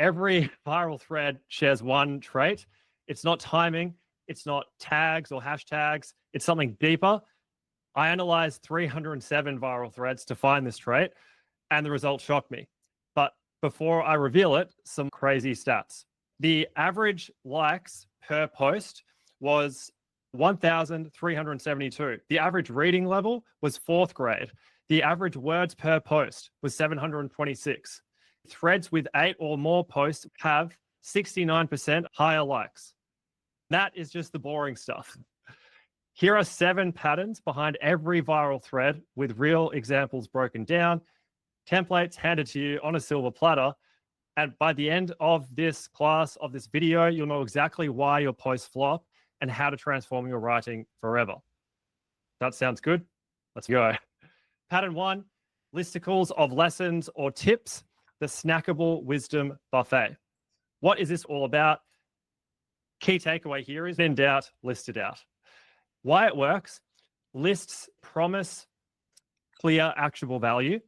Every viral thread shares one trait. It's not timing. It's not tags or hashtags. It's something deeper. I analyzed 307 viral threads to find this trait, and the results shocked me. But before I reveal it, some crazy stats. The average likes per post was 1,372. The average reading level was 4th grade. The average words per post was 726. Threads with 8 or more posts have 69% higher likes. That is just the boring stuff. Here are 7 patterns behind every viral thread with real examples broken down, templates handed to you on a silver platter. And by the end of this class, of this video, you'll know exactly why your posts flop and how to transform your writing forever. That sounds good? Let's go. Pattern 1, listicles of lessons or tips, the snackable wisdom buffet. What is this all about? Key takeaway here is, in doubt, list it out. Why it works: lists promise clear, actionable value.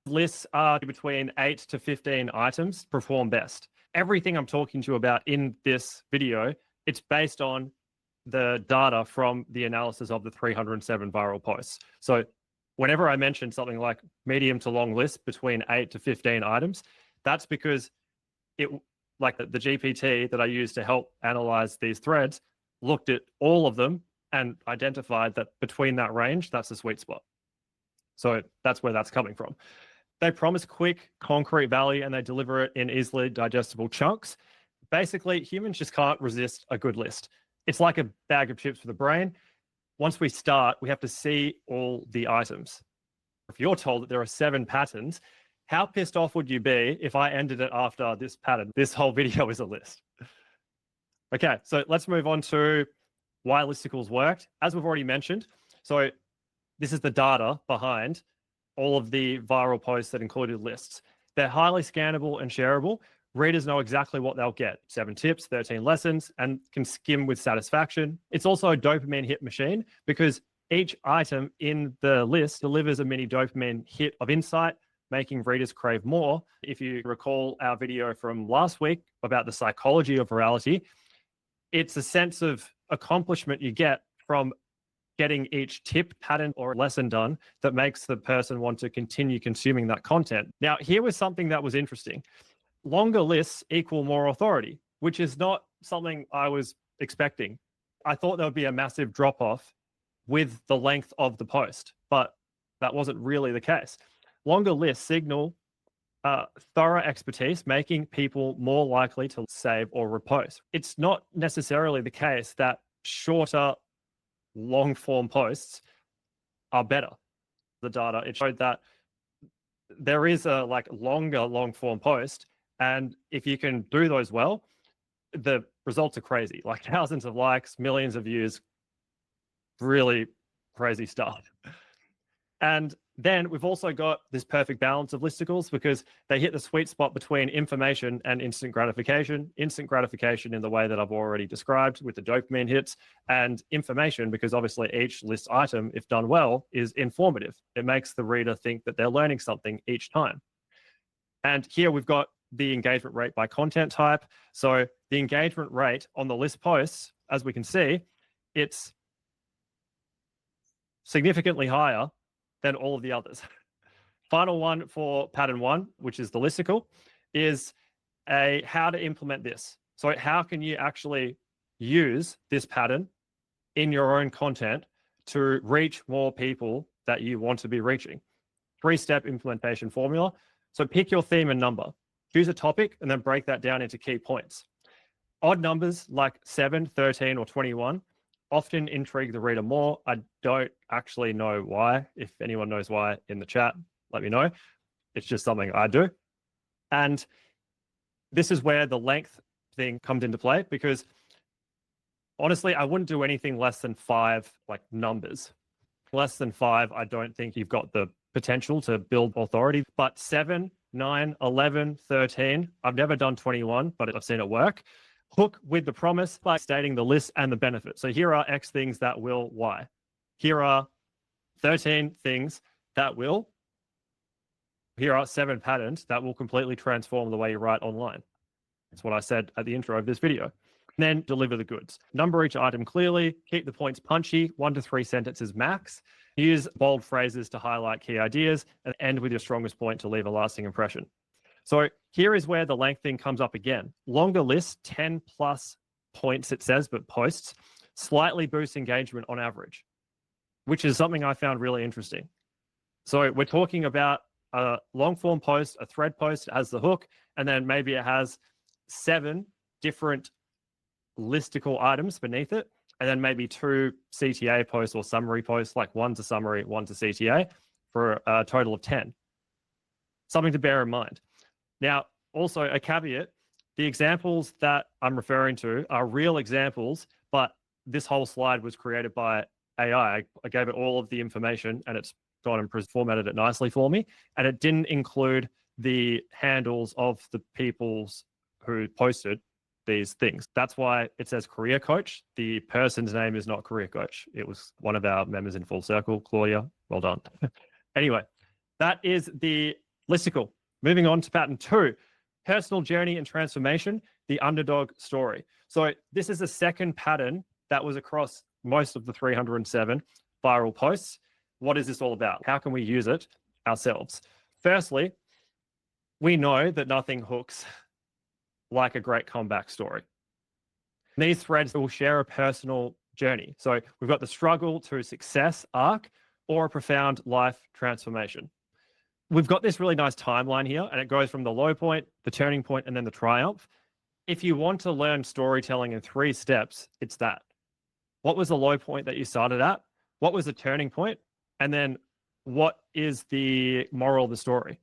Lists are between 8 to 15 items perform best. Everything I'm talking to you about in this video, it's based on the data from the analysis of the 307 viral posts. So whenever I mention something like medium to long list between 8 to 15 items, that's because it, like the GPT that I used to help analyze these threads, looked at all of them and identified that between that range, that's the sweet spot. So that's where that's coming from. They promise quick, concrete value, and they deliver it in easily digestible chunks. Basically, humans just can't resist a good list. It's like a bag of chips for the brain. Once we start, we have to see all the items. If you're told that there are 7 patterns, how pissed off would you be if I ended it after this pattern? This whole video is a list. Okay, so let's move on to why listicles worked. As we've already mentioned, so this is the data behind all of the viral posts that included lists. They're highly scannable and shareable. Readers know exactly what they'll get: 7 tips, 13 lessons, and can skim with satisfaction. It's also a dopamine hit machine because each item in the list delivers a mini dopamine hit of insight, making readers crave more. If you recall our video from last week about the psychology of virality, it's a sense of accomplishment you get from getting each tip, pattern, or lesson done that makes the person want to continue consuming that content. Now, here was something that was interesting. Longer lists equal more authority, which is not something I was expecting. I thought there would be a massive drop-off with the length of the post, but that wasn't really the case. Longer lists signal thorough expertise, making people more likely to save or repost. It's not necessarily the case that shorter, long-form posts are better. The data, it showed that there is a longer long-form post, and if you can do those well, the results are crazy, like thousands of likes, millions of views, really crazy stuff. And then we've also got this perfect balance of listicles because they hit the sweet spot between information and instant gratification. Instant gratification in the way that I've already described with the dopamine hits, and information because obviously each list item, if done well, is informative. It makes the reader think that they're learning something each time. And here we've got the engagement rate by content type. So the engagement rate on the list posts, as we can see, it's significantly higher than all of the others. Final one for pattern 1, which is the listicle, is how to implement this. So how can you actually use this pattern in your own content to reach more people that you want to be reaching? 3-step implementation formula. So pick your theme and number. Choose a topic and then break that down into key points. Odd numbers like 7, 13, or 21 often intrigue the reader more. I don't actually know why. If anyone knows why in the chat, let me know. It's just something I do. And this is where the length thing comes into play because honestly, I wouldn't do anything less than 5 numbers. Less than 5, I don't think you've got the potential to build authority. But 7, 9, 11, 13, I've never done 21, but I've seen it work. Hook with the promise by stating the list and the benefit. So here are X things that will Y. Here are 13 things that will Here are 7 patterns that will completely transform the way you write online. That's what I said at the intro of this video. And then deliver the goods. Number each item clearly, keep the points punchy, 1 to 3 sentences max. Use bold phrases to highlight key ideas, and end with your strongest point to leave a lasting impression. So here is where the length thing comes up again. Longer lists, 10 plus points it says, but posts, slightly boost engagement on average, which is something I found really interesting. So we're talking about a long form post, a thread post as the hook, and then maybe it has 7 different listicle items beneath it, and then maybe 2 CTA posts or summary posts, like 1 to summary, 1 to CTA, for a total of 10. Something to bear in mind. Now, also a caveat, the examples that I'm referring to are real examples, but this whole slide was created by AI. I gave it all of the information and it's gone and formatted it nicely for me. And it didn't include the handles of the people's who posted these things. That's why it says career coach. The person's name is not career coach. It was one of our members in Full Circle, Claudia. Well done. Anyway, that is the listicle. Moving on to pattern 2, personal journey and transformation, the underdog story. So this is the second pattern that was across most of the 307 viral posts. What is this all about? How can we use it ourselves? Firstly, we know that nothing hooks like a great comeback story. These threads will share a personal journey. So we've got the struggle to success arc or a profound life transformation. We've got this really nice timeline here, and it goes from the low point, the turning point, and then the triumph. If you want to learn storytelling in 3 steps, it's that. What was the low point that you started at? What was the turning point? And then what is the moral of the story?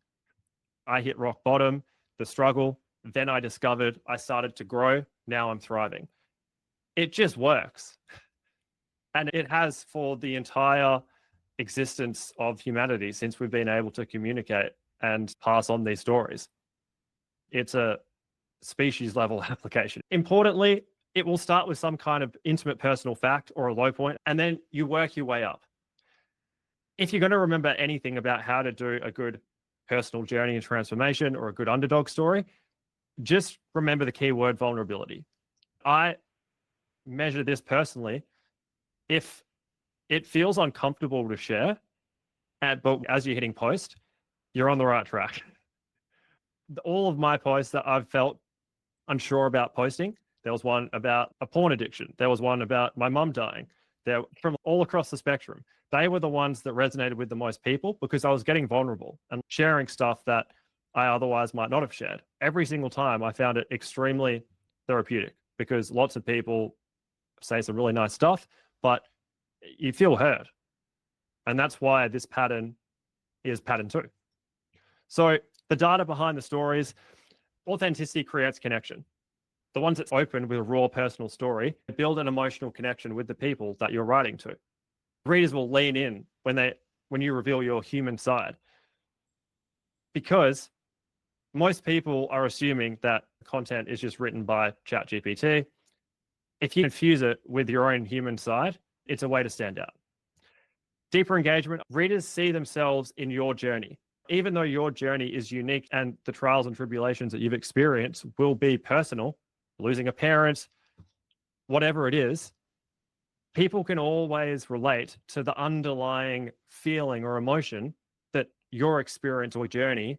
I hit rock bottom, the struggle, then I discovered I started to grow, now I'm thriving. It just works. And it has for the entire existence of humanity since we've been able to communicate and pass on these stories. It's a species level application. Importantly, it will start with some kind of intimate personal fact or a low point, and then you work your way up. If you're going to remember anything about how to do a good personal journey and transformation or a good underdog story, just remember the keyword vulnerability. I measure this personally. If it feels uncomfortable to share, but as you're hitting post, you're on the right track. All of my posts that I've felt unsure about posting, there was one about a porn addiction. There was one about my mum dying. They're from all across the spectrum. They were the ones that resonated with the most people because I was getting vulnerable and sharing stuff that I otherwise might not have shared. Every single time I found it extremely therapeutic because lots of people say some really nice stuff, but you feel heard. And that's why this pattern is pattern 2. So the data behind the stories, authenticity creates connection. The ones that's open with a raw personal story build an emotional connection with the people that you're writing to. Readers will lean in when you reveal your human side, because most people are assuming that content is just written by ChatGPT. If you infuse it with your own human side, it's a way to stand out. Deeper engagement, readers see themselves in your journey. Even though your journey is unique and the trials and tribulations that you've experienced will be personal, losing a parent, whatever it is, people can always relate to the underlying feeling or emotion that your experience or journey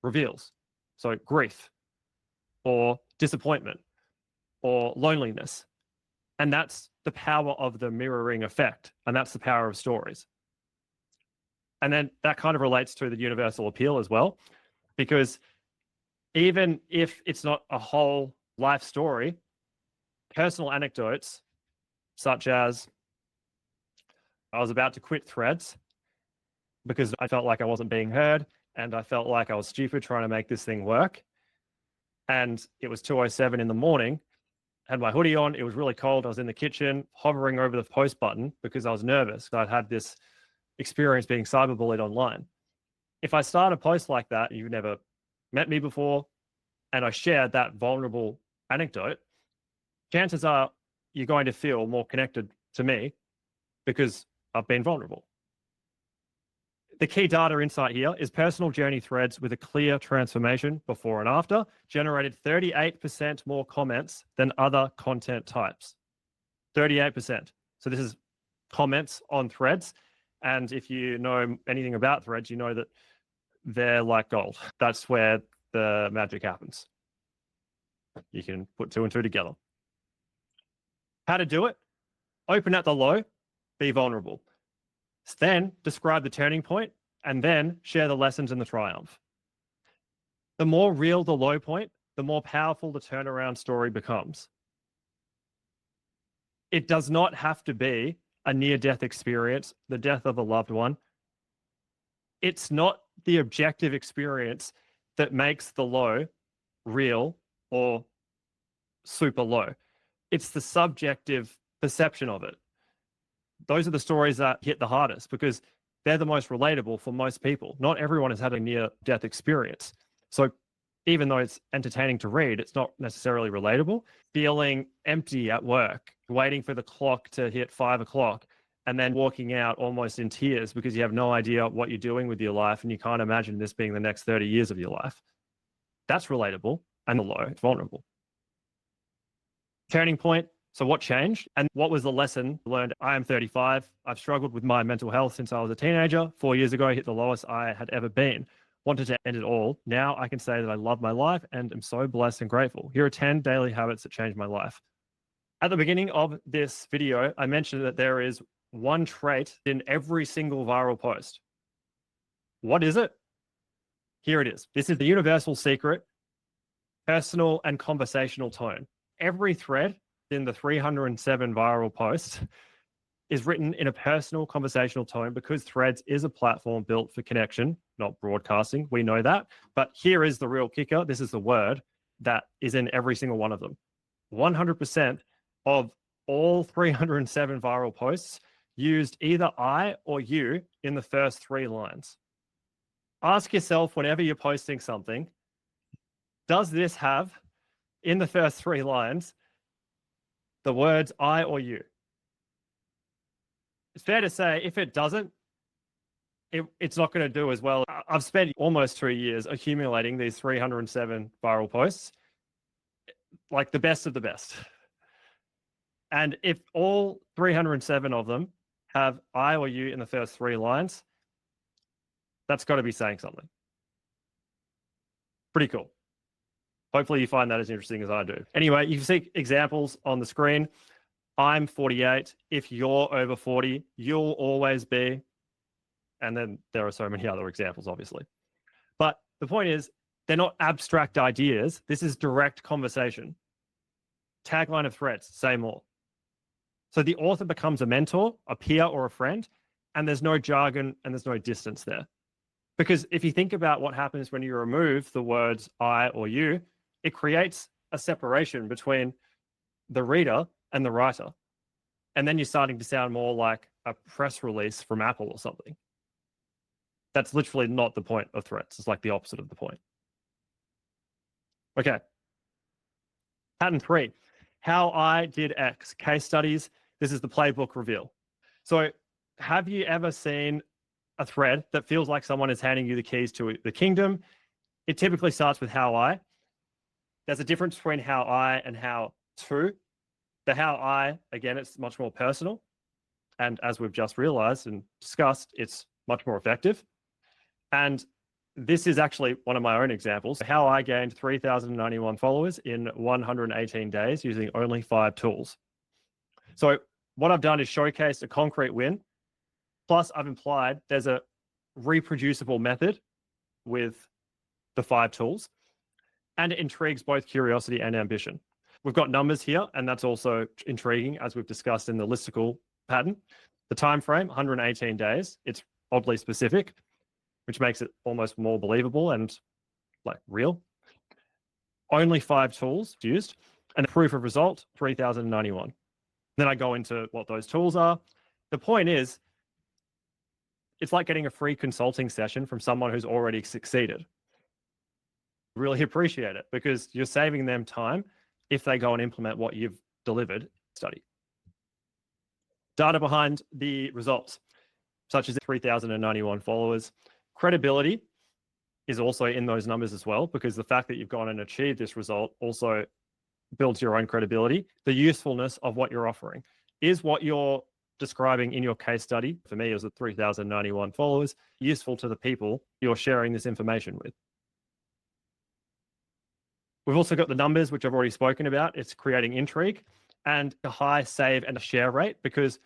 reveals. So grief or disappointment or loneliness. And that's the power of the mirroring effect. And that's the power of stories. And then that kind of relates to the universal appeal as well, because even if it's not a whole life story, personal anecdotes, such as I was about to quit Threads because I felt like I wasn't being heard and I felt like I was stupid trying to make this thing work. And it was 2:07 in the morning, had my hoodie on, it was really cold, I was in the kitchen hovering over the post button because I was nervous. I'd had this experience being cyberbullied online. If I start a post like that, you've never met me before, and I shared that vulnerable anecdote, chances are you're going to feel more connected to me because I've been vulnerable. The key data insight here is personal journey threads with a clear transformation before and after generated 38% more comments than other content types. 38%. So this is comments on threads. And if you know anything about threads, you know that they're like gold. That's where the magic happens. You can put 2 and 2 together. How to do it? Open at the low, be vulnerable. Then describe the turning point, and then share the lessons and the triumph. The more real the low point, the more powerful the turnaround story becomes. It does not have to be a near-death experience, the death of a loved one. It's not the objective experience that makes the low real or super low. It's the subjective perception of it. Those are the stories that hit the hardest because they're the most relatable for most people. Not everyone has had a near-death experience. So even though it's entertaining to read, it's not necessarily relatable. Feeling empty at work, waiting for the clock to hit 5 o'clock, and then walking out almost in tears because you have no idea what you're doing with your life and you can't imagine this being the next 30 years of your life. That's relatable, and the low, it's vulnerable. Turning point. So what changed and what was the lesson learned? I am 35. I've struggled with my mental health since I was a teenager. 4 years ago, I hit the lowest I had ever been. Wanted to end it all. Now I can say that I love my life and am so blessed and grateful. Here are 10 daily habits that changed my life. At the beginning of this video, I mentioned that there is one trait in every single viral post. What is it? Here it is. This is the universal secret: personal and conversational tone. Every thread in the 307 viral posts is written in a personal conversational tone because Threads is a platform built for connection, not broadcasting. We know that. But here is the real kicker. This is the word that is in every single one of them. 100% of all 307 viral posts used either I or you in the first 3 lines. Ask yourself whenever you're posting something, does this have in the first 3 lines the words I or you? It's fair to say if it doesn't, it's not going to do as well. I've spent almost 2 years accumulating these 307 viral posts, like the best of the best. And if all 307 of them have I or you in the first 3 lines, that's got to be saying something. Pretty cool. Hopefully you find that as interesting as I do. Anyway, you can see examples on the screen. I'm 48. If you're over 40, you'll always be. And then there are so many other examples, obviously. But the point is, they're not abstract ideas. This is direct conversation. Tagline of Threads, say more. So the author becomes a mentor, a peer, or a friend, and there's no jargon and there's no distance there. Because if you think about what happens when you remove the words I or you, it creates a separation between the reader and the writer. And then you're starting to sound more like a press release from Apple or something. That's literally not the point of Threads. It's like the opposite of the point. Okay. Pattern 3, how I did X. Case studies. This is the playbook reveal. So have you ever seen a thread that feels like someone is handing you the keys to the kingdom? It typically starts with how I. There's a difference between how I and how to. The how I, again, it's much more personal. And as we've just realized and discussed, it's much more effective. And this is actually one of my own examples. How I gained 3,091 followers in 118 days using only 5 tools. So what I've done is showcased a concrete win. Plus I've implied there's a reproducible method with the 5 tools. And it intrigues both curiosity and ambition. We've got numbers here, and that's also intriguing, as we've discussed in the listicle pattern. The time frame, 118 days. It's oddly specific, which makes it almost more believable and like real. Only 5 tools used, and the proof of result, 3,091. Then I go into what those tools are. The point is, it's like getting a free consulting session from someone who's already succeeded. Really appreciate it because you're saving them time if they go and implement what you've delivered. Study. Data behind the results. such as 3,091 followers. Credibility is also in those numbers as well, because the fact that you've gone and achieved this result also builds your own credibility. The usefulness of what you're offering is what you're describing in your case study. For me, it was at 3,091 followers, useful to the people you're sharing this information with. We've also got the numbers, which I've already spoken about. It's creating intrigue and a high save and a share rate, because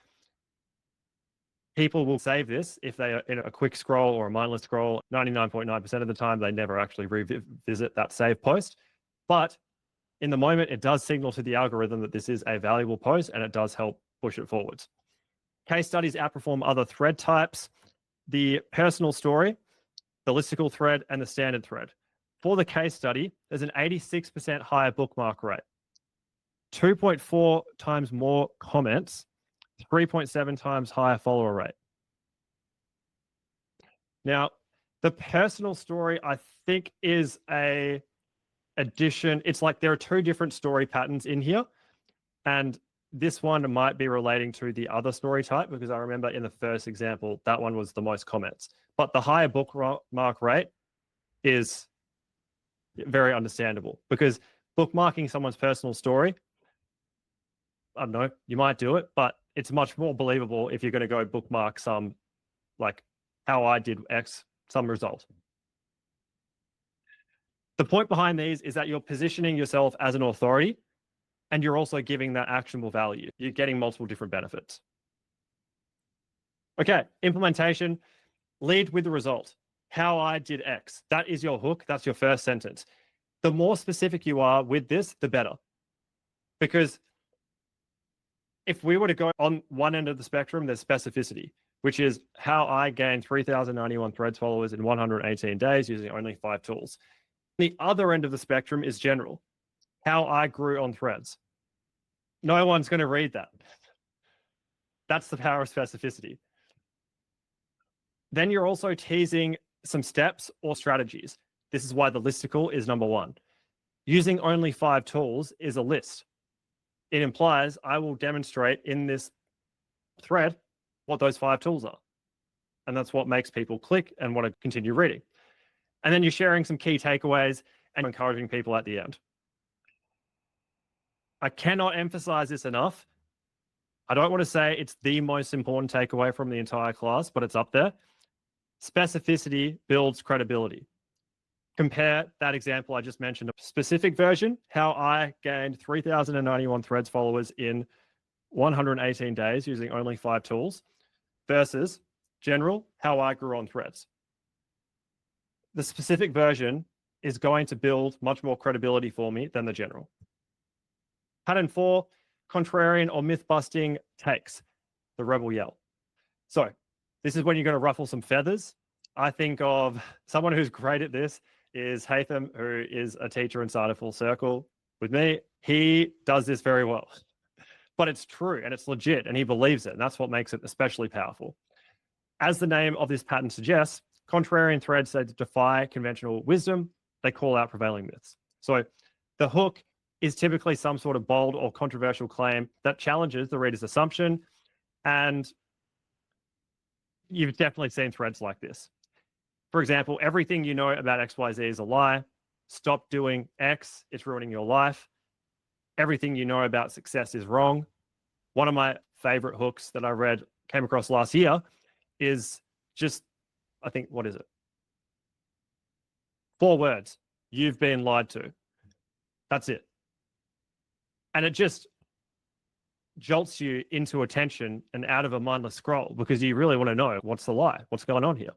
people will save this if they are in a quick scroll or a mindless scroll. 99.9% of the time, they never actually revisit that save post. But in the moment, it does signal to the algorithm that this is a valuable post, and it does help push it forwards. Case studies outperform other thread types. The personal story, the listicle thread, and the standard thread. For the case study, there's an 86% higher bookmark rate, 2.4 times more comments, 3.7 times higher follower rate. Now, the personal story, I think, is a addition. It's like there are two different story patterns in here, and this one might be relating to the other story type, because I remember in the first example, that one was the most comments. But the higher bookmark rate is very understandable, because bookmarking someone's personal story, I don't know, you might do it, but it's much more believable if you're going to go bookmark some, like how I did X, some result. The point behind these is that you're positioning yourself as an authority, and you're also giving that actionable value. You're getting multiple different benefits. Okay, implementation, lead with the result. How I did X. That is your hook. That's your first sentence. The more specific you are with this, the better. Because if we were to go on one end of the spectrum, there's specificity, which is how I gained 3,091 threads followers in 118 days using only 5 tools. The other end of the spectrum is general, how I grew on threads. No one's going to read that. That's the power of specificity. Then you're also teasing some steps or strategies. This is why the listicle is number 1. Using only 5 tools is a list. It implies I will demonstrate in this thread what those 5 tools are. And that's what makes people click and want to continue reading. And then you're sharing some key takeaways and encouraging people at the end. I cannot emphasize this enough. I don't want to say it's the most important takeaway from the entire class, but it's up there. Specificity builds credibility. Compare that example I just mentioned, a specific version, how I gained 3,091 threads followers in 118 days using only 5 tools, versus general, how I grew on threads. The specific version is going to build much more credibility for me than the general. Pattern 4, contrarian or myth-busting takes, the rebel yell. So this is when you're going to ruffle some feathers. I think of someone who's great at this is Hatham, who is a teacher inside of Full Circle with me. He does this very well, but it's true and it's legit and he believes it. And that's what makes it especially powerful. As the name of this pattern suggests, contrarian threads that defy conventional wisdom, they call out prevailing myths. So the hook is typically some sort of bold or controversial claim that challenges the reader's assumption. And you've definitely seen threads like this. For example, everything you know about XYZ is a lie. Stop doing X, it's ruining your life. Everything you know about success is wrong. One of my favorite hooks that I came across last year is just, I think, what is it? 4 words. You've been lied to. That's it. And it just jolts you into attention and out of a mindless scroll, because you really want to know what's the lie, what's going on here.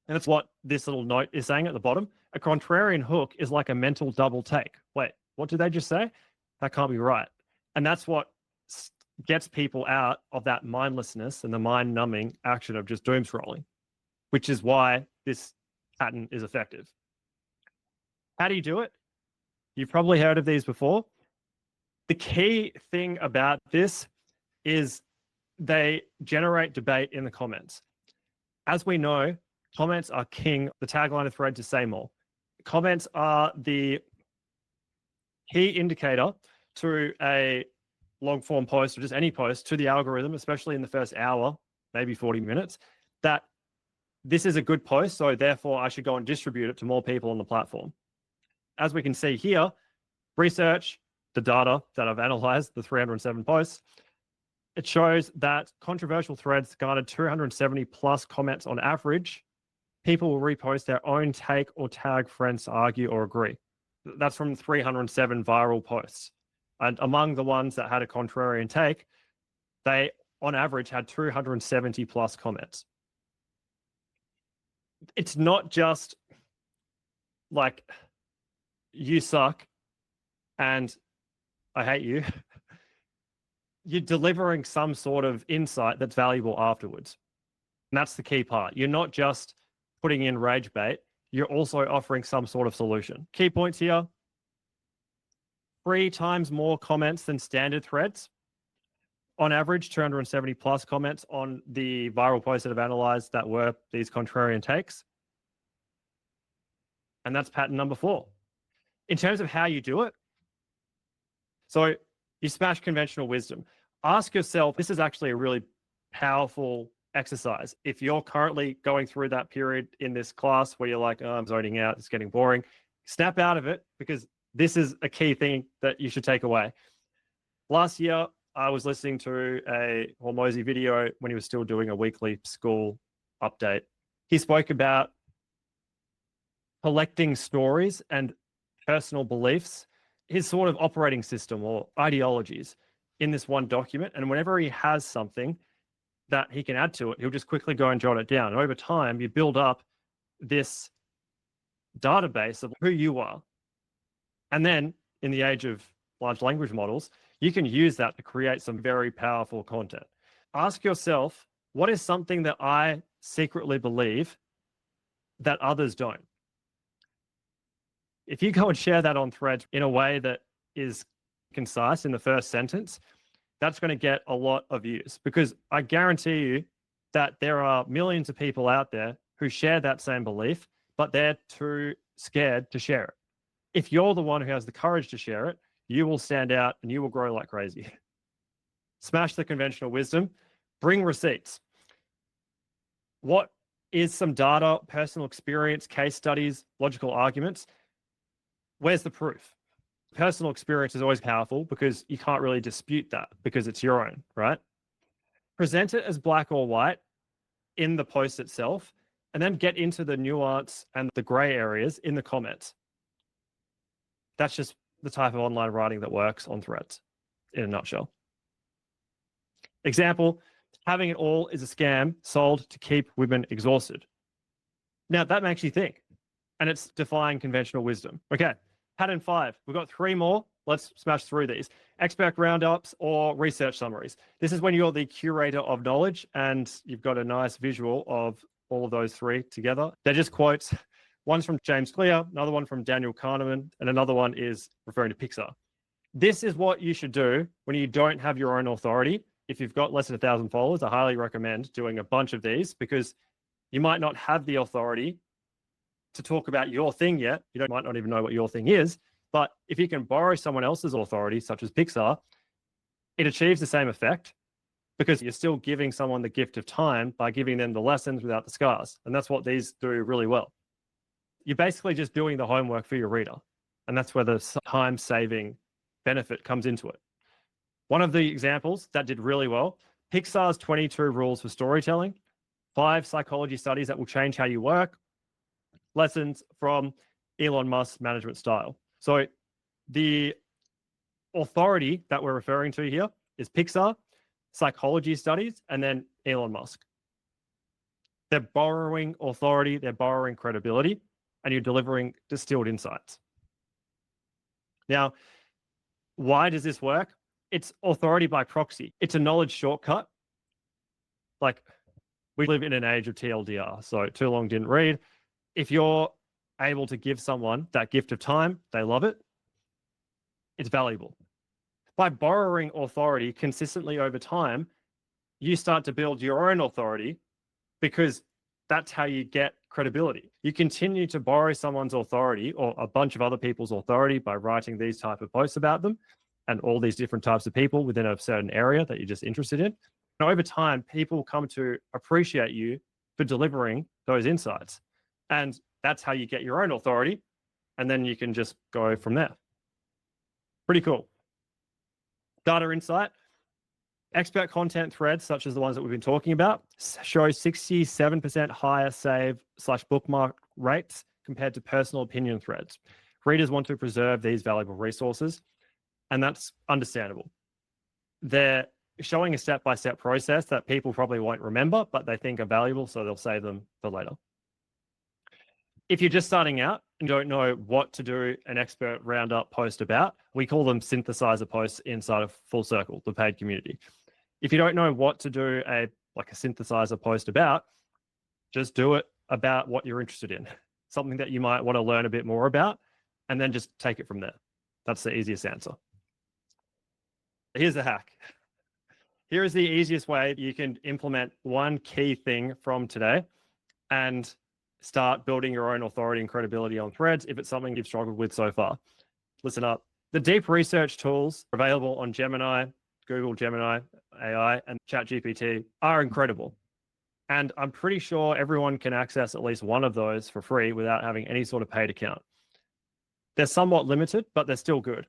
And that's what this little note is saying at the bottom. A contrarian hook is like a mental double take. Wait, what did they just say? That can't be right. And that's what gets people out of that mindlessness and the mind-numbing action of just doom scrolling, which is why this pattern is effective. How do you do it? You've probably heard of these before. The key thing about this is they generate debate in the comments. As we know, comments are king. The tagline of thread to say more. Comments are the key indicator to a long form post or just any post to the algorithm, especially in the first hour maybe 40 minutes, that this is a good post, so therefore I should go and distribute it to more people on the platform. As we can see here, research, the data that I've analyzed, the 307 posts, it shows that controversial threads garnered 270 plus comments on average. People will repost their own take or tag friends to argue or agree. That's from 307 viral posts. And among the ones that had a contrarian take, they on average had 270 plus comments. It's not just like, you suck and I hate you. You're delivering some sort of insight that's valuable afterwards. And that's the key part. You're not just putting in rage bait, you're also offering some sort of solution. Key points here: 3 times more comments than standard threads. On average, 270 plus comments on the viral posts that I've analyzed that were these contrarian takes. And that's pattern number 4. In terms of how you do it, so you smash conventional wisdom. Ask yourself, this is actually a really powerful exercise. If you're currently going through that period in this class where you're like, oh, I'm zoning out, it's getting boring, snap out of it, because this is a key thing that you should take away. Last year, I was listening to a Hormozy video when he was still doing a weekly school update. He spoke about collecting stories and personal beliefs, his sort of operating system or ideologies in this one document. And whenever he has something that he can add to it, he'll just quickly go and jot it down. And over time, you build up this database of who you are. And then in the age of large language models, you can use that to create some very powerful content. Ask yourself, what is something that I secretly believe that others don't? If you go and share that on Threads in a way that is concise in the first sentence, that's going to get a lot of views, because I guarantee you that there are millions of people out there who share that same belief, but they're too scared to share it. If you're the one who has the courage to share it, you will stand out and you will grow like crazy. Smash the conventional wisdom, bring receipts. What is some data, personal experience, case studies, logical arguments? Where's the proof? Personal experience is always powerful because you can't really dispute that because it's your own, right? Present it as black or white in the post itself, and then get into the nuance and the gray areas in the comments. That's just the type of online writing that works on Threads in a nutshell. Example, having it all is a scam sold to keep women exhausted. Now that makes you think, and it's defying conventional wisdom. Okay, pattern 5, we've got 3 more. Let's smash through these. Expert roundups or research summaries. This is when you're the curator of knowledge and you've got a nice visual of all of those 3 together. They're just quotes. One's from James Clear, another one from Daniel Kahneman, and another one is referring to Pixar. This is what you should do when you don't have your own authority. If you've got less than 1,000 followers, I highly recommend doing a bunch of these, because you might not have the authority to talk about your thing yet. You might not even know what your thing is. But if you can borrow someone else's authority, such as Pixar, it achieves the same effect, because you're still giving someone the gift of time by giving them the lessons without the scars. And that's what these do really well. You're basically just doing the homework for your reader. And that's where the time-saving benefit comes into it. One of the examples that did really well, Pixar's 22 rules for storytelling, 5 psychology studies that will change how you work, lessons from Elon Musk's management style. So the authority that we're referring to here is Pixar, psychology studies, and then Elon Musk. They're borrowing authority, they're borrowing credibility, and you're delivering distilled insights. Now, why does this work? It's authority by proxy. It's a knowledge shortcut. Like, we live in an age of TLDR, so too long didn't read. If you're able to give someone that gift of time, they love it, it's valuable. By borrowing authority consistently over time, you start to build your own authority, because that's how you get credibility. You continue to borrow someone's authority or a bunch of other people's authority by writing these type of posts about them and all these different types of people within a certain area that you're just interested in. And over time, people come to appreciate you for delivering those insights. And that's how you get your own authority. And then you can just go from there. Pretty cool. Data insight. Expert content threads, such as the ones that we've been talking about, show 67% higher save/bookmark rates compared to personal opinion threads. Readers want to preserve these valuable resources, and that's understandable. They're showing a step-by-step process that people probably won't remember, but they think are valuable, so they'll save them for later. If you're just starting out and don't know what to do an expert roundup post about, we call them synthesizer posts inside of Full Circle, the paid community. If you don't know what to do a synthesizer post about, just do it about what you're interested in, something that you might want to learn a bit more about, and then just take it from there. That's the easiest answer. Here's the hack. Here is the easiest way you can implement one key thing from today and start building your own authority and credibility on threads if it's something you've struggled with so far. Listen up. The deep research tools available on Gemini, Google Gemini AI, and ChatGPT are incredible. And I'm pretty sure everyone can access at least one of those for free without having any sort of paid account. They're somewhat limited, but they're still good.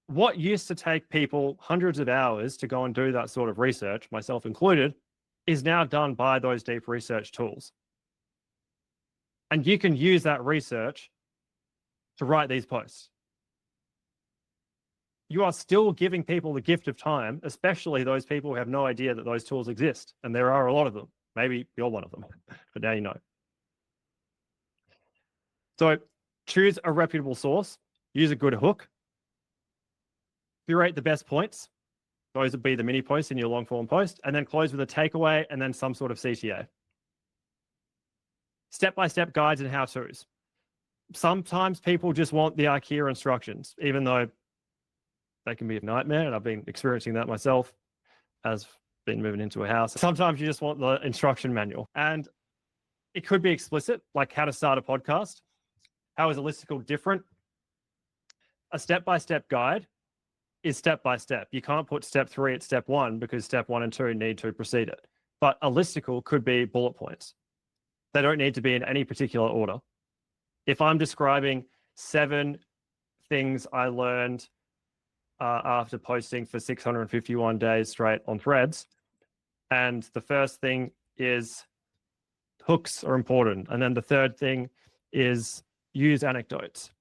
What used to take people hundreds of hours to go and do that sort of research, myself included, is now done by those deep research tools. And you can use that research to write these posts. You are still giving people the gift of time, especially those people who have no idea that those tools exist. And there are a lot of them. Maybe you're one of them, but now you know. So choose a reputable source, use a good hook, curate the best points. Those would be the mini posts in your long form post, and then close with a takeaway and then some sort of CTA. Step-by-step guides and how-tos. Sometimes people just want the IKEA instructions, even though they can be a nightmare, and I've been experiencing that myself as been moving into a house. Sometimes you just want the instruction manual, and it could be explicit, like how to start a podcast. How is a listicle different? A step-by-step guide is step-by-step. You can't put step 3 at step 1 because step 1 and 2 need to precede it. But a listicle could be bullet points. They don't need to be in any particular order. If I'm describing 7 things I learned after posting for 651 days straight on threads, and the first thing is hooks are important, and then the third thing is use anecdotes.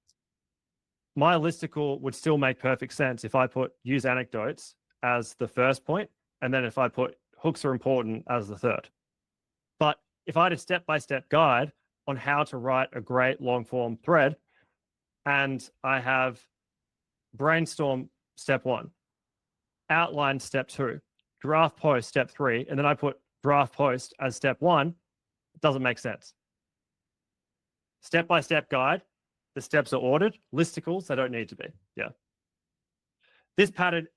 My listicle would still make perfect sense if I put use anecdotes as the first point, and then if I put hooks are important as the third. But if I had a step-by-step guide on how to write a great long-form thread, and I have brainstorm step 1, outline step 2, draft post step 3, and then I put draft post as step 1, it doesn't make sense. Step-by-step guide, the steps are ordered. Listicles, they don't need to be. Yeah. This pattern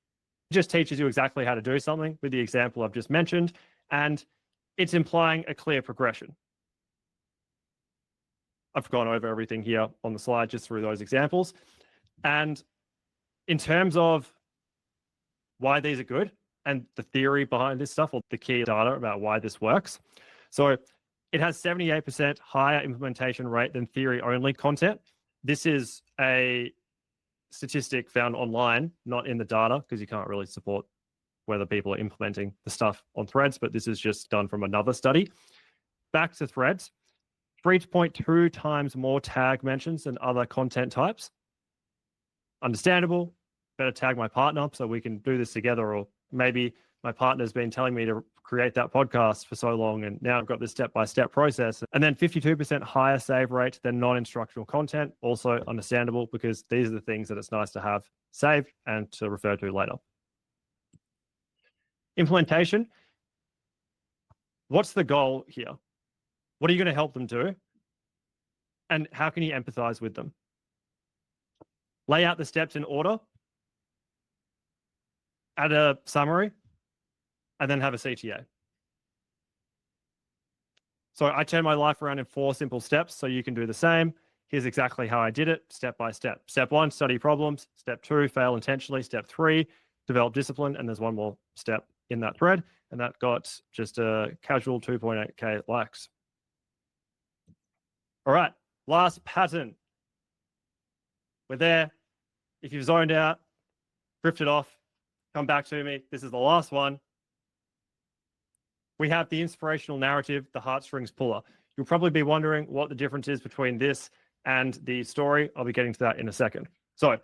just teaches you exactly how to do something with the example I've just mentioned, and it's implying a clear progression. I've gone over everything here on the slide just through those examples. And in terms of why these are good and the theory behind this stuff, or the key data about why this works. So it has 78% higher implementation rate than theory-only content. This is a statistic found online, not in the data, because you can't really support whether people are implementing the stuff on threads, but this is just done from another study. Back to threads, 3.2 times more tag mentions than other content types. Understandable, better tag my partner so we can do this together, or maybe my partner's been telling me to create that podcast for so long, and now I've got this step-by-step process. And then 52% higher save rate than non-instructional content, also understandable, because these are the things that it's nice to have saved and to refer to later. Implementation. What's the goal here? What are you going to help them do? And how can you empathize with them? Lay out the steps in order, add a summary, and then have a CTA. So I turn my life around in 4 simple steps so you can do the same. Here's exactly how I did it, step by step. Step 1, study problems. Step 2, fail intentionally. Step 3, develop discipline. And there's one more step in that thread, and that got just a casual 2.8K likes. All right, last pattern. We're there. If you've zoned out, drifted off, come back to me. This is the last one. We have the inspirational narrative, the heartstrings puller. You'll probably be wondering what the difference is between this and the story. I'll be getting to that in a second. So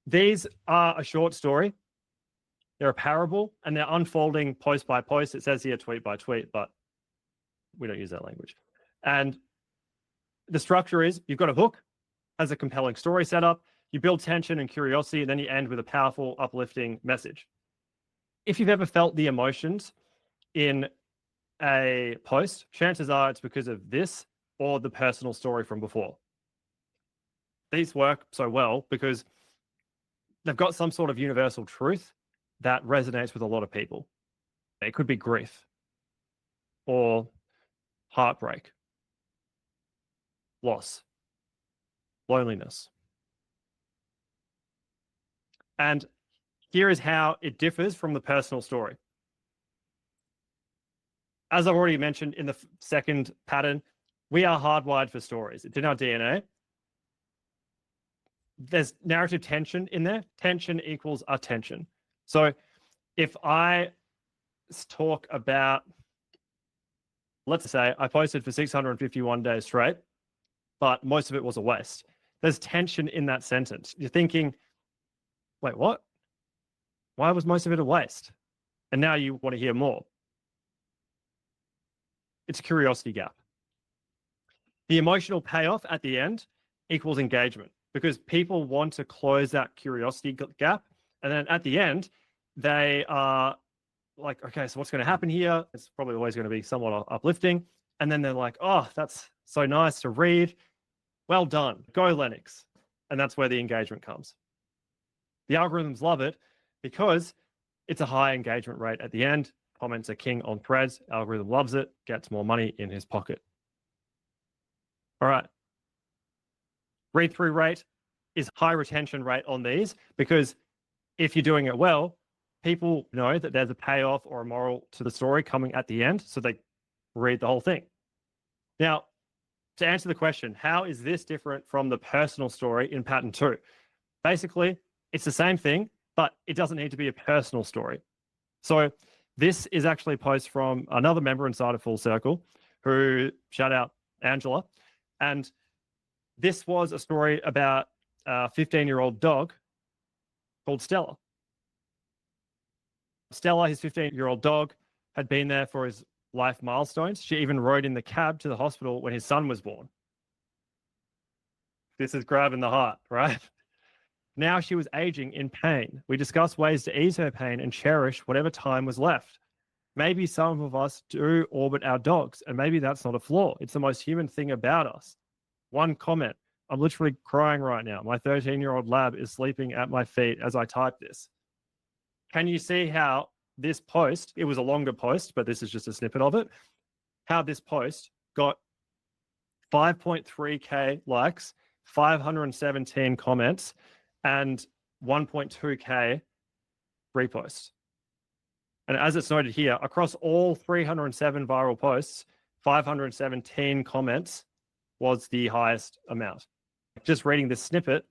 these are a short story. They're a parable, and they're unfolding post by post. It says here tweet by tweet, but we don't use that language. And the structure is you've got a hook as a compelling story setup. You build tension and curiosity, and then you end with a powerful, uplifting message. If you've ever felt the emotions in a post, chances are it's because of this or the personal story from before. These work so well because they've got some sort of universal truth that resonates with a lot of people. It could be grief or heartbreak, loss, loneliness. And here is how it differs from the personal story. As I've already mentioned in the second pattern, we are hardwired for stories. It's in our DNA. There's narrative tension in there. Tension equals attention. So if I talk about, let's say I posted for 651 days straight, but most of it was a waste. There's tension in that sentence. You're thinking, wait, what? Why was most of it a waste? And now you want to hear more. It's a curiosity gap. The emotional payoff at the end equals engagement because people want to close that curiosity gap. And then at the end, they are like, okay, so what's going to happen here? It's probably always going to be somewhat uplifting. And then they're like, oh, that's so nice to read. Well done. Go Lennox. And that's where the engagement comes. The algorithms love it because it's a high engagement rate at the end. Comments are king on threads. Algorithm loves it, gets more money in his pocket. All right. Read-through rate is high retention rate on these because if you're doing it well, people know that there's a payoff or a moral to the story coming at the end, so they read the whole thing. Now, to answer the question, how is this different from the personal story in pattern 2? Basically, it's the same thing, but it doesn't need to be a personal story. So this is actually a post from another member inside of Full Circle who, shout out Angela. And this was a story about a 15-year-old dog called Stella. Stella, his 15-year-old dog, had been there for his life milestones. She even rode in the cab to the hospital when his son was born. This is grabbing the heart, right? Now she was aging in pain. We discussed ways to ease her pain and cherish whatever time was left. Maybe some of us do orbit our dogs, and maybe that's not a flaw. It's the most human thing about us. One comment. I'm literally crying right now. My 13-year-old lab is sleeping at my feet as I type this. Can you see how this post, it was a longer post, but this is just a snippet of it, how this post got 5.3K likes, 517 comments, and 1.2K reposts. And as it's noted here, across all 307 viral posts, 517 comments was the highest amount. Just reading this snippet,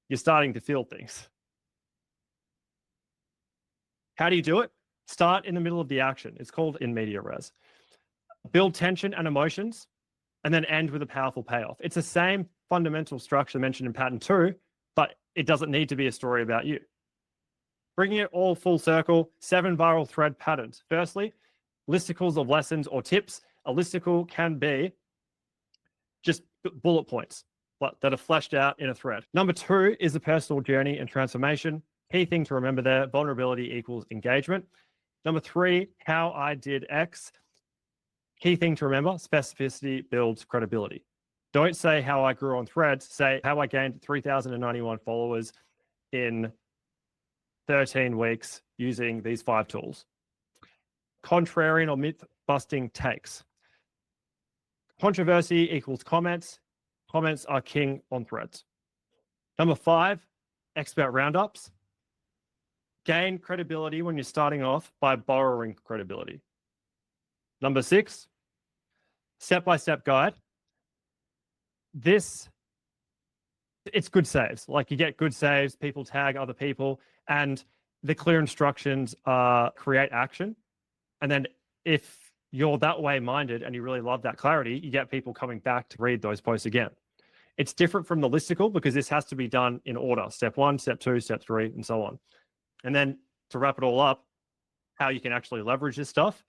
you're starting to feel things. How do you do it? Start in the middle of the action. It's called in media res. Build tension and emotions, and then end with a powerful payoff. It's the same fundamental structure mentioned in pattern 2, but it doesn't need to be a story about you. Bringing it all full circle, 7 viral thread patterns. Firstly, listicles of lessons or tips. A listicle can be just bullet points that are fleshed out in a thread. Number 2 is the personal journey and transformation. Key thing to remember there, vulnerability equals engagement. Number 3, how I did X. Key thing to remember, specificity builds credibility. Don't say how I grew on threads, say how I gained 3,091 followers in 13 weeks using these 5 tools. Contrarian or myth-busting takes. Controversy equals comments. Comments are king on threads. Number 5, expert roundups. gain credibility when you're starting off by borrowing credibility. Number 6, step-by-step guide. It's good saves. Like, you get good saves, people tag other people, and the clear instructions are create action. And then if you're that way minded and you really love that clarity, you get people coming back to read those posts again. It's different from the listicle because this has to be done in order. Step 1, step 2, step 3, and so on. And then to wrap it all up, how you can actually leverage this stuff.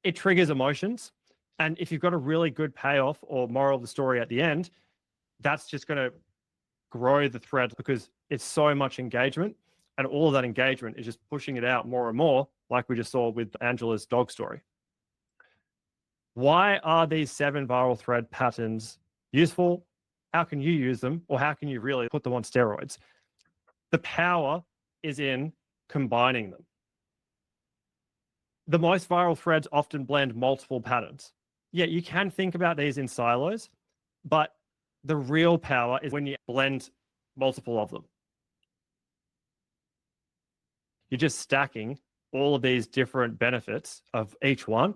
It triggers emotions. And if you've got a really good payoff or moral of the story at the end, that's just going to grow the thread because it's so much engagement. And all of that engagement is just pushing it out more and more, like we just saw with Angela's dog story. Why are these 7 viral thread patterns useful? How can you use them? Or how can you really put them on steroids? The power is in combining them. The most viral threads often blend multiple patterns. Yeah, you can think about these in silos, but the real power is when you blend multiple of them. You're just stacking all of these different benefits of each one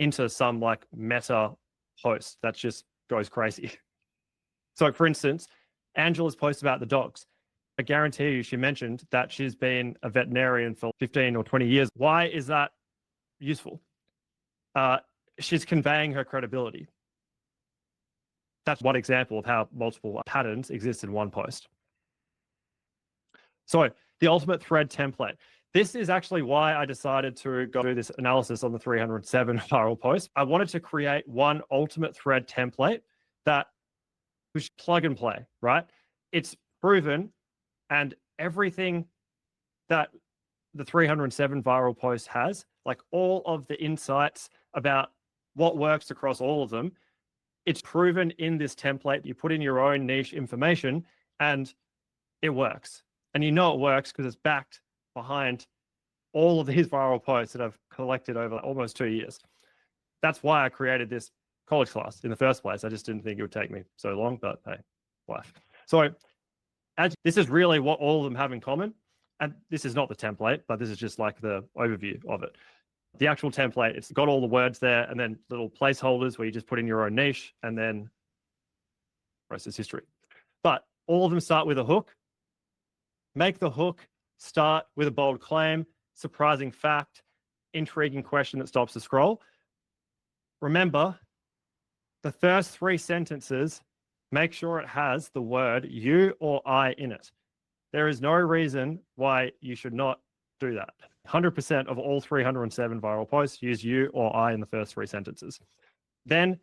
into some like meta post that just goes crazy. So for instance, Angela's post about the dogs. I guarantee you she mentioned that she's been a veterinarian for 15 or 20 years. Why is that useful? She's conveying her credibility. That's one example of how multiple patterns exist in one post. So the ultimate thread template. This is actually why I decided to go do this analysis on the 307 viral posts. I wanted to create one ultimate thread template that was plug and play, right? It's proven, and everything that the 307 viral post has, like all of the insights about what works across all of them, it's proven in this template. You put in your own niche information and it works. And you know it works because it's backed behind all of these viral posts that I've collected over almost 2 years. That's why I created this college class in the first place. I just didn't think it would take me so long, but hey, life. So this is really what all of them have in common. And this is not the template, but this is just like the overview of it. The actual template, it's got all the words there and then little placeholders where you just put in your own niche and then the rest is history. But all of them start with a hook. Make the hook start with a bold claim, surprising fact, intriguing question that stops the scroll. Remember, the first 3 sentences, make sure it has the word you or I in it. There is no reason why you should not do that. 100% of all 307 viral posts use you or I in the first 3 sentences. Then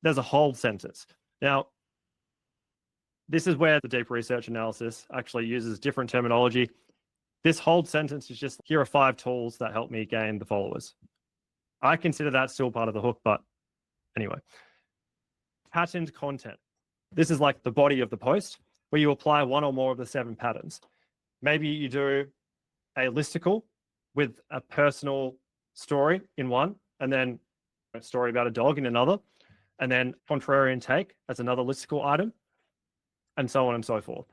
there's a hold sentence. Now, this is where the deep research analysis actually uses different terminology. This hold sentence is just, here are 5 tools that help me gain the followers. I consider that still part of the hook, but anyway. Patterned content. This is like the body of the post where you apply one or more of the 7 patterns. Maybe you do a listicle with a personal story in one, and then a story about a dog in another, and then contrarian take as another listicle item, and so on and so forth.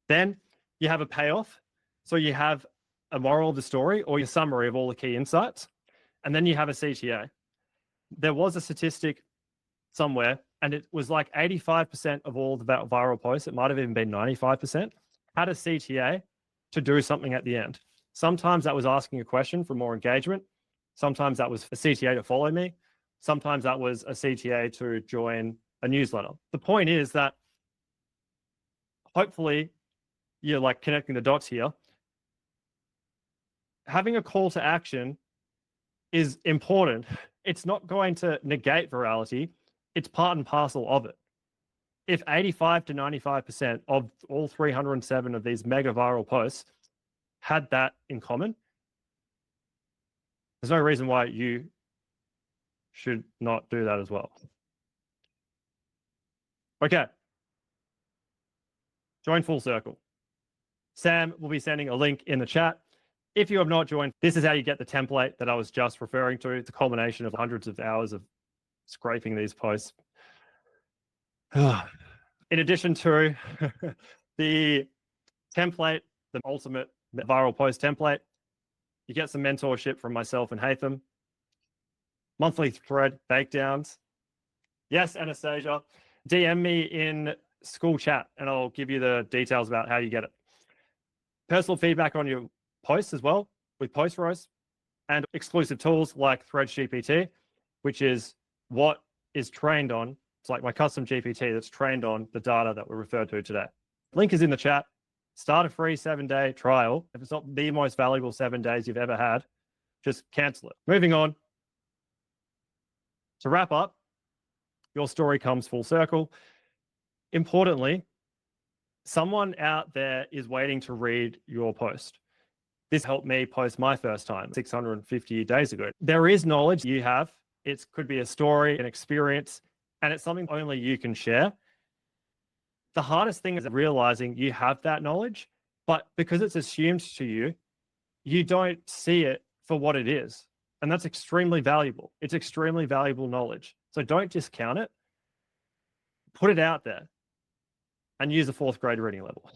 Then you have a payoff. So you have a moral of the story or your summary of all the key insights, and then you have a CTA. There was a statistic somewhere, and it was like 85% of all the viral posts, it might have even been 95%, had a CTA to do something at the end. Sometimes that was asking a question for more engagement. Sometimes that was a CTA to follow me. Sometimes that was a CTA to join a newsletter. The point is that hopefully you're like connecting the dots here. Having a call to action is important. It's not going to negate virality. It's part and parcel of it. If 85 to 95% of all 307 of these mega viral posts had that in common, there's no reason why you should not do that as well. Okay. Join Full Circle. Sam will be sending a link in the chat. If you have not joined, this is how you get the template that I was just referring to. It's a culmination of hundreds of hours of scraping these posts. In addition to the template the ultimate viral post template. You get some mentorship from myself and Hatham. Monthly thread takedowns. Yes, Anastasia. DM me in school chat and I'll give you the details about how you get it. Personal feedback on your posts as well with post roast, and exclusive tools like Threads GPT, which is what is trained on. It's like my custom GPT that's trained on the data that we referred to today. Link is in the chat. Start a free 7-day trial. If it's not the most valuable 7 days you've ever had, just cancel it. Moving on. To wrap up, your story comes full circle. Importantly, someone out there is waiting to read your post. This helped me post my first time 650 days ago. There is knowledge you have. It could be a story, an experience, and it's something only you can share. The hardest thing is realizing you have that knowledge, but because it's assumed to you, you don't see it for what it is. And that's extremely valuable. It's extremely valuable knowledge. So don't discount it. Put it out there and use a 4th grade reading level.